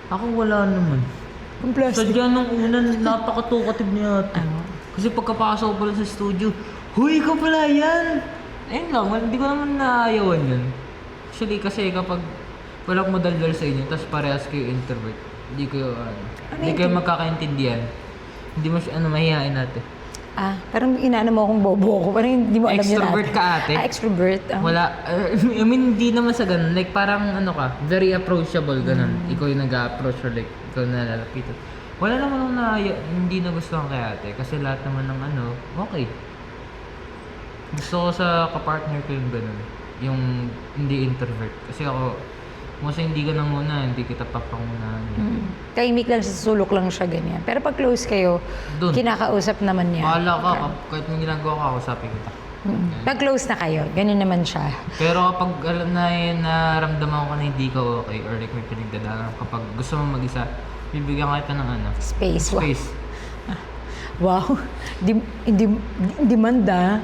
Ako wala naman. Ang plastic. Sadya nung una, napaka-talkative niya ate. Kasi pagkapasok ko pala sa studio, huy ko pala yan! Ayun lang, hindi ko naman naayawan yun. Actually kasi kapag walang madaldal sa inyo, tapos parehas kayo introvert, hindi kayo magkakaintindihan. Hindi mo siya, mahihain natin. Parang inaano mo akong bobo ko. Parang hindi mo alam yun Extrovert ka ate? Extrovert. Wala, I mean, hindi naman sa ganun. Like, parang ano ka, very approachable, ganun. Ikaw yung nag-a-approach or like, ikaw na lalapitan. Wala naman akong hindi nagustuhan kay ate. Kasi lahat naman ng okay. Gusto ko sa kapartner ko yung ganun. Yung hindi introvert. Kasi ako, hindi ka nang muna, hindi kita papangunahan. Tahimik lang, sa sulok lang siya ganyan. Pero pag close kayo, Dun. kinakausap naman niya. Bahala ka, kahit may ginagawa ka, kausapin kita. Pag close na kayo, ganun naman siya. Pero kapag alam na naramdaman ko na hindi ka okay or like may pinagdadaanan, kapag gusto mo mag-isa, bibigyan kita ng Space. space. Wow. Demanda.